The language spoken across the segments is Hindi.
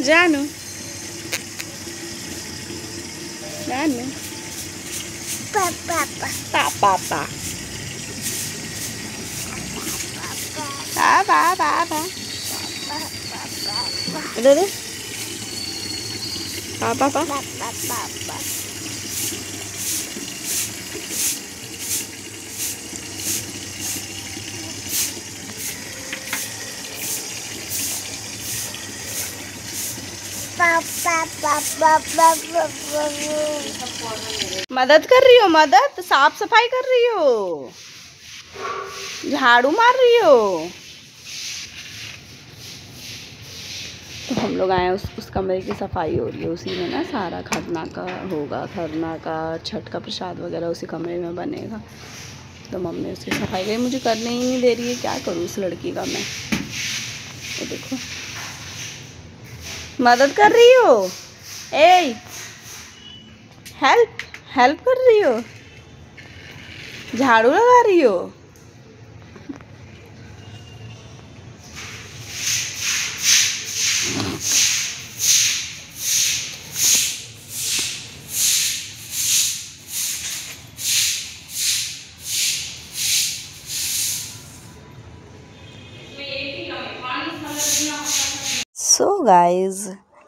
जानू जानू पापा पापा पापा पापा इधर दे पापा पापा मदद कर रही हो, मदद साफ सफाई कर रही हो, झाड़ू मार रही हो। तो हम लोग आए उस कमरे की सफाई हो रही है, उसी में ना सारा खरना का होगा, खरना का छठ का प्रसाद वगैरह उसी कमरे में बनेगा। तो मम्मी उसकी सफाई गई, मुझे करने ही नहीं दे रही है, क्या करूँ उस लड़की का मैं। तो देखो मदद कर रही हो, ए हेल्प कर रही हो, झाड़ू लगा रही हो। सो गाइज,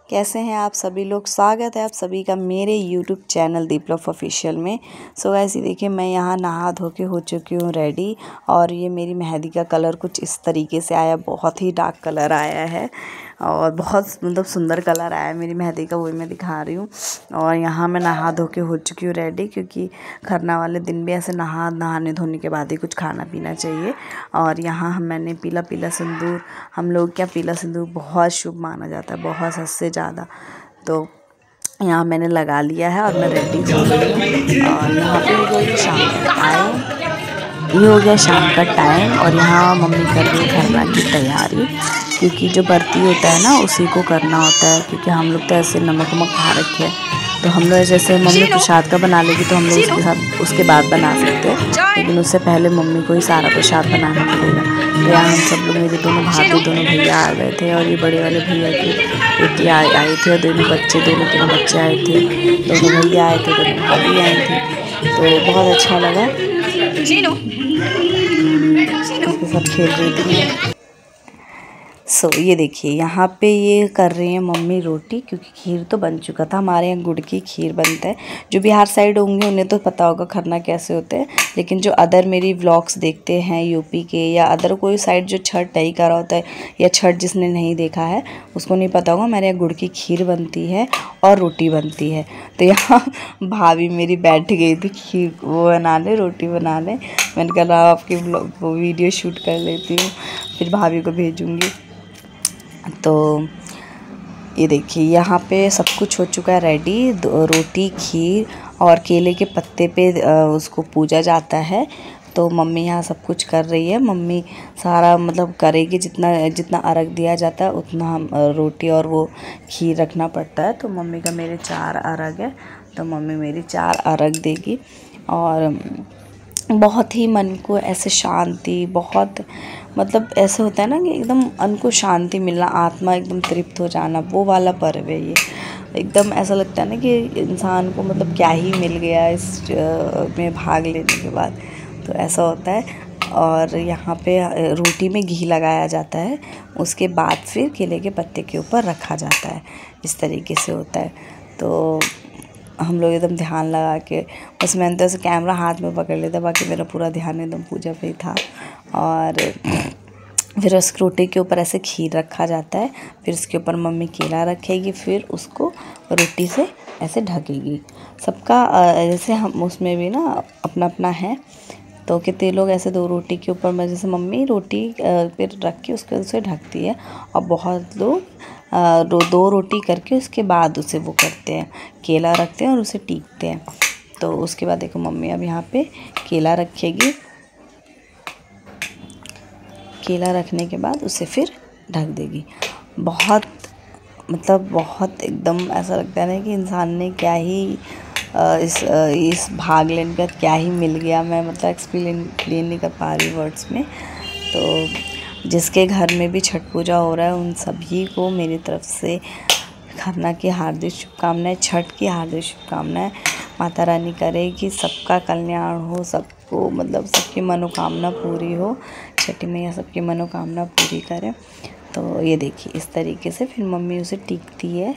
कैसे हैं आप सभी लोग। स्वागत है आप सभी का मेरे यूट्यूब चैनल दीपलव ऑफिशियल में। सो गाइज, ये देखिए मैं यहाँ नहा धो के हो चुकी हूँ रेडी। और ये मेरी मेहंदी का कलर कुछ इस तरीके से आया, बहुत ही डार्क कलर आया है और बहुत मतलब सुंदर कलर आया है मेरी मेहंदी का, वही मैं दिखा रही हूँ। और यहाँ मैं नहा धो के हो चुकी हूँ रेडी, क्योंकि खरना वाले दिन भी ऐसे नहाने धोने के बाद ही कुछ खाना पीना चाहिए। और यहाँ मैंने पीला सिंदूर, हम लोग क्या पीला सिंदूर बहुत शुभ माना जाता है, बहुत हद से ज़्यादा। तो यहाँ मैंने लगा लिया है और मैं रेडी हो गई हूँ। और यहाँ पे हो गई शाम का टाइम, ये हो गया शाम का टाइम। और यहाँ मम्मी कर रही है खरना की तैयारी, क्योंकि जो बर्ती होता है ना उसी को करना होता है। क्योंकि हम लोग तो ऐसे नमक खा रखे हैं, तो हम लोग जैसे मम्मी प्रसाद का बना लेगी तो हम लोग उसके साथ उसके बाद बना सकते हैं, लेकिन उससे पहले मम्मी को ही सारा प्रसाद बनाना पड़ेगा। तो यहाँ हम सब लोग, मेरे दोनों भाभी दोनों भैया आ गए थे, और ये बड़े वाले भैया की बेटी आई थी, और दोनों बच्चे आए थे, दोनों भैया आए थे, दोनों भाभी आई थी। तो बहुत अच्छा लगा, उसके साथ खेल रही थी। सो ये देखिए यहाँ पे ये कर रही हैं मम्मी रोटी, क्योंकि खीर तो बन चुका था। हमारे यहाँ गुड़ की खीर बनता है, जो बिहार साइड होंगे उन्हें तो पता होगा खरना कैसे होते हैं। लेकिन जो अदर मेरी व्लॉग्स देखते हैं यूपी के या अदर कोई साइड जो छठ नहीं करा होता है, या छठ जिसने नहीं देखा है उसको नहीं पता होगा। हमारे यहाँ गुड़ की खीर बनती है और रोटी बनती है। तो यहाँ भाभी मेरी बैठ गई थी खीर वो बनाने, रोटी बनाने। मैंने कहा आपकी वो वीडियो शूट कर लेती हूँ, फिर भाभी को भेजूँगी। तो ये देखिए यहाँ पे सब कुछ हो चुका है रेडी, रोटी खीर और केले के पत्ते पे उसको पूजा जाता है। तो मम्मी यहाँ सब कुछ कर रही है, मम्मी सारा मतलब करेगी, जितना अर्घ दिया जाता है उतना हम रोटी और वो खीर रखना पड़ता है। तो मम्मी का मेरे 4 अर्घ है, तो मम्मी मेरी 4 अर्घ देगी। और बहुत ही मन को ऐसे शांति, बहुत मतलब ऐसे होता है ना कि एकदम मन को शांति मिलना, आत्मा एकदम तृप्त हो जाना, वो वाला पर्व है ये। एकदम ऐसा लगता है ना कि इंसान को मतलब क्या ही मिल गया इस में भाग लेने के बाद, तो ऐसा होता है। और यहाँ पे रोटी में घी लगाया जाता है, उसके बाद फिर केले के पत्ते के ऊपर रखा जाता है, इस तरीके से होता है। तो हम लोग एकदम ध्यान लगा के, बस मैंने तो ऐसे कैमरा हाथ में पकड़ लिया था, बाकी मेरा पूरा ध्यान एकदम पूजा पे ही था। और फिर उस रोटी के ऊपर ऐसे खीर रखा जाता है, फिर उसके ऊपर मम्मी केला रखेगी, फिर उसको रोटी से ऐसे ढकेगी। सबका जैसे हम उसमें भी ना अपना अपना है, तो कितने लोग ऐसे 2 रोटी के ऊपर में, जैसे मम्मी रोटी फिर रख के उसके उसे ढकती है, और बहुत लोग 2 रोटी करके उसके बाद उसे वो करते हैं, केला रखते हैं और उसे टीकते हैं। तो उसके बाद देखो मम्मी अब यहाँ पे केला रखेगी, केला रखने के बाद उसे फिर ढक देगी। बहुत मतलब बहुत एकदम ऐसा लगता है ना कि इंसान ने क्या ही इस भाग लेने का क्या ही मिल गया। मैं मतलब एक्सप्लेन नहीं कर पा रही वर्ड्स में। तो जिसके घर में भी छठ पूजा हो रहा है उन सभी को मेरी तरफ से खरना की हार्दिक शुभकामनाएं, छठ की हार्दिक शुभकामनाएं। माता रानी करे कि सबका कल्याण हो, सबको मतलब सबकी मनोकामना पूरी हो, छठी मैया सबकी मनोकामना पूरी करे। तो ये देखिए इस तरीके से फिर मम्मी उसे टीकती है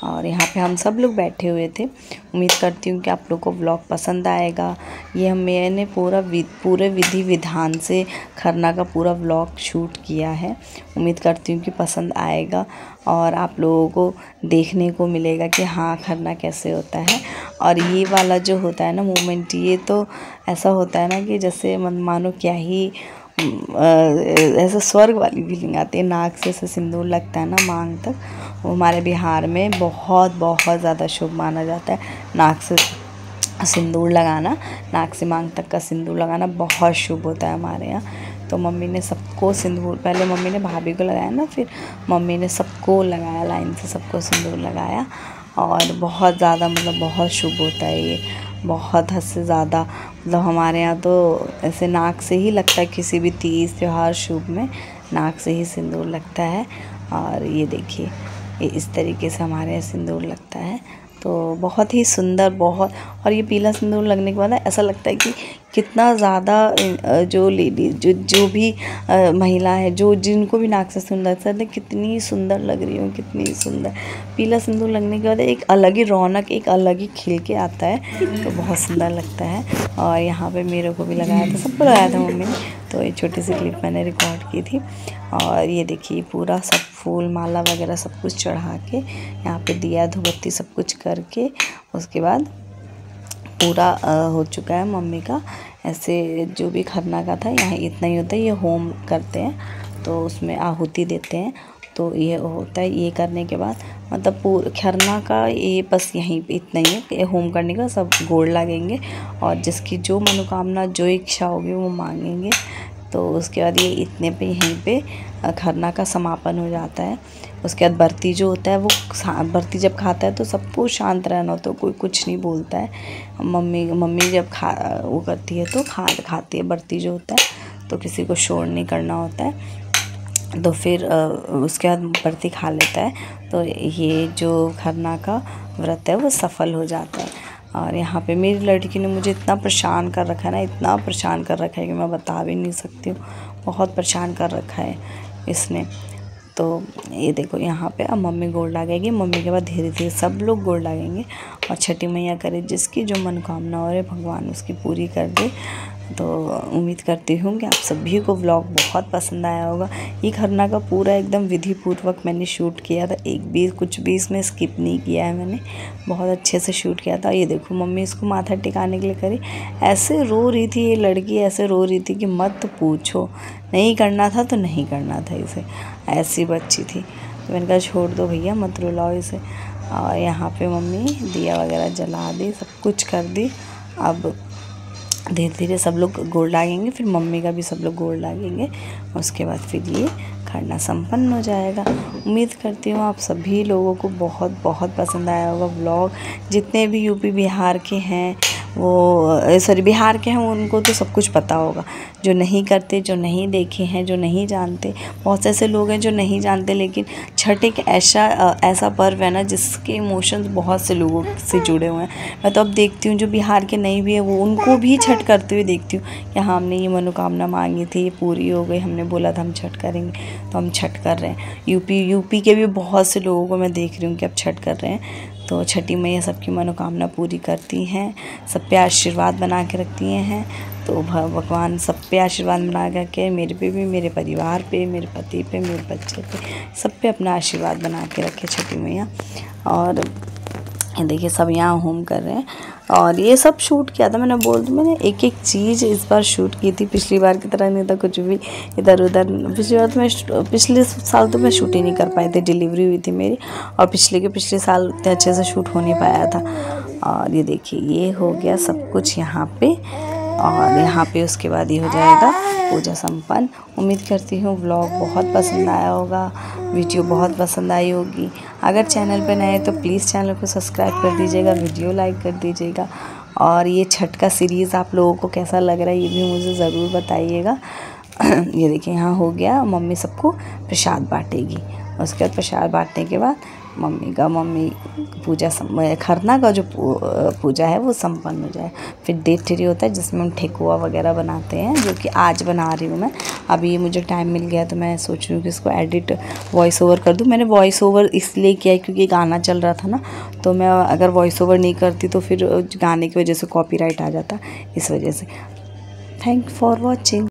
और यहाँ पे हम सब लोग बैठे हुए थे। उम्मीद करती हूँ कि आप लोग को व्लॉग पसंद आएगा। ये मैंने पूरे विधि विधान से खरना का पूरा व्लॉग शूट किया है। उम्मीद करती हूँ कि पसंद आएगा और आप लोगों को देखने को मिलेगा कि हाँ खरना कैसे होता है। और ये वाला जो होता है ना मोमेंट, ये तो ऐसा होता है ना कि जैसे मानो क्या ही ऐसे स्वर्ग वाली फीलिंग आती है। नाक से ऐसे सिंदूर लगता है ना मांग तक, वो हमारे बिहार में बहुत बहुत ज़्यादा शुभ माना जाता है। नाक से सिंदूर लगाना, नाक से मांग तक का सिंदूर लगाना बहुत शुभ होता है हमारे यहाँ। तो मम्मी ने सबको सिंदूर, पहले मम्मी ने भाभी को लगाया ना, फिर मम्मी ने सबको लगाया, लाइन से सबको सिंदूर लगाया। और बहुत ज़्यादा मतलब बहुत शुभ होता है ये, बहुत हद से ज़्यादा। मतलब हमारे यहाँ तो ऐसे नाक से ही लगता है, किसी भी तीज त्योहार शुभ में नाक से ही सिंदूर लगता है। और ये देखिए ये इस तरीके से हमारे यहाँ सिंदूर लगता है। तो बहुत ही सुंदर, बहुत। और ये पीला सिंदूर लगने के बाद ऐसा लगता है कि कितना ज़्यादा जो लेडीज जो भी महिला है, जो जिनको भी नाक से सिंदूर लगता है, कितनी सुंदर लग रही हूँ, कितनी सुंदर। पीला सिंदूर लगने के बाद एक अलग ही रौनक, एक अलग ही खिल के आता है, तो बहुत सुंदर लगता है। और यहाँ पे मेरे को भी लगाया था, सबको लगाया था मम्मी ने। तो एक छोटी सी क्लिप मैंने रिकॉर्ड की थी। और ये देखिए पूरा सब फूल माला वगैरह सब कुछ चढ़ा के, यहाँ पे दिया धूपबत्ती सब कुछ करके, उसके बाद पूरा हो चुका है मम्मी का। ऐसे जो भी खरना का था यहाँ इतना ही होता है। ये होम करते हैं तो उसमें आहुति देते हैं, तो ये होता है। ये करने के बाद मतलब पूरा खरना का ये बस यहीं पे इतना ही है कि होम करने का सब गोड़ लगेंगे और जिसकी जो मनोकामना, जो इच्छा होगी वो मांगेंगे। तो उसके बाद ये इतने पे यहीं पे खरना का समापन हो जाता है। उसके बाद बर्ती जो होता है वो बर्ती जब खाता है तो सबको शांत रहना होता है, कोई कुछ नहीं बोलता है। मम्मी जब वो करती है तो खाती है बर्ती जो होता है, तो किसी को शोर नहीं करना होता है। तो फिर उसके बाद बर्ती खा लेता है, तो ये जो खरना का व्रत है वो सफल हो जाता है। और यहाँ पे मेरी लड़की ने मुझे इतना परेशान कर रखा है ना, इतना परेशान कर रखा है कि मैं बता भी नहीं सकती हूँ। बहुत परेशान कर रखा है इसने। तो ये देखो यहाँ पे अब मम्मी गोड़ लागेगी, मम्मी के बाद धीरे धीरे सब लोग गोड़ लागेंगे। और छठी मैया करे जिसकी जो मनोकामना हो रही भगवान उसकी पूरी कर दे। तो उम्मीद करती हूँ कि आप सभी को व्लॉग बहुत पसंद आया होगा। ये खरना का पूरा एकदम विधि पूर्वक मैंने शूट किया था, कुछ भी इसमें स्किप नहीं किया है मैंने, बहुत अच्छे से शूट किया था। ये देखो मम्मी इसको माथा टिकाने के लिए करी, ऐसे रो रही थी ये लड़की, ऐसे रो रही थी कि मत पूछो। नहीं करना था तो नहीं करना था इसे, ऐसी बच्ची थी। तो मैंने कहा छोड़ दो भैया, मत रुलाओ इसे। और यहाँ पे मम्मी दिया वगैरह जला दी, सब कुछ कर दी। अब धीरे धीरे सब लोग गोड़ लागेंगे, फिर मम्मी का भी सब लोग गोड़ लागेंगे। उसके बाद फिर ये खरना संपन्न हो जाएगा। उम्मीद करती हूँ आप सभी लोगों को बहुत बहुत पसंद आया होगा व्लॉग। जितने भी यूपी बिहार के हैं बिहार के हैं उनको तो सब कुछ पता होगा। जो नहीं करते, जो नहीं देखे हैं, जो नहीं जानते, बहुत से ऐसे लोग हैं जो नहीं जानते। लेकिन छठ एक ऐसा पर्व है ना जिसके इमोशंस बहुत से लोगों से जुड़े हुए हैं। मैं तो अब देखती हूँ जो बिहार के नहीं भी है वो उनको भी छठ करते हुए देखती हूँ कि हाँ हमने ये मनोकामना मांगी थी, ये पूरी हो गई, हमने बोला था हम छठ करेंगे तो हम छठ कर रहे हैं। यूपी के भी बहुत से लोगों को मैं देख रही हूँ कि अब छठ कर रहे हैं। तो छठी मैया सबकी मनोकामना पूरी करती हैं, सब पे आशीर्वाद बना के रखती हैं। तो भगवान सब पे आशीर्वाद बना करके मेरे पे भी, मेरे परिवार पे, मेरे पति पे, मेरे बच्चे पे, सब पे अपना आशीर्वाद बना के रखे छठी मैया। और देखिए सब यहाँ होम कर रहे हैं। और ये सब शूट किया था, मैंने एक एक चीज़ इस बार शूट की थी। पिछली बार की तरह नहीं था कुछ भी इधर उधर। पिछली बार तो पिछले साल तो मैं शूट ही नहीं कर पाई थी, डिलीवरी हुई थी मेरी, और पिछले साल इतने अच्छे से शूट हो नहीं पाया था। और ये देखिए ये हो गया सब कुछ यहाँ पे। और यहाँ पे उसके बाद ये हो जाएगा पूजा संपन्न। उम्मीद करती हूँ व्लॉग बहुत पसंद आया होगा, वीडियो बहुत पसंद आई होगी। अगर चैनल पर नए हैं तो प्लीज़ चैनल को सब्सक्राइब कर दीजिएगा, वीडियो लाइक कर दीजिएगा। और ये छठ का सीरीज़ आप लोगों को कैसा लग रहा है ये भी मुझे ज़रूर बताइएगा। ये देखिए यहाँ हो गया, मम्मी सबको प्रसाद बांटेगी। उसके बाद प्रसाद बांटने के बाद मम्मी पूजा खरना का जो पूजा है वो संपन्न हो जाए। फिर डेट ट्री होता है जिसमें हम ठेकुआ वगैरह बनाते हैं, जो कि आज बना रही हूँ मैं। अभी मुझे टाइम मिल गया तो मैं सोच रही हूँ कि इसको एडिट वॉइस ओवर कर दूँ। मैंने वॉइस ओवर इसलिए किया है क्योंकि गाना चल रहा था ना, तो मैं अगर वॉइस ओवर नहीं करती तो फिर गाने की वजह से कॉपीराइट आ जाता, इस वजह से। Thank for watching.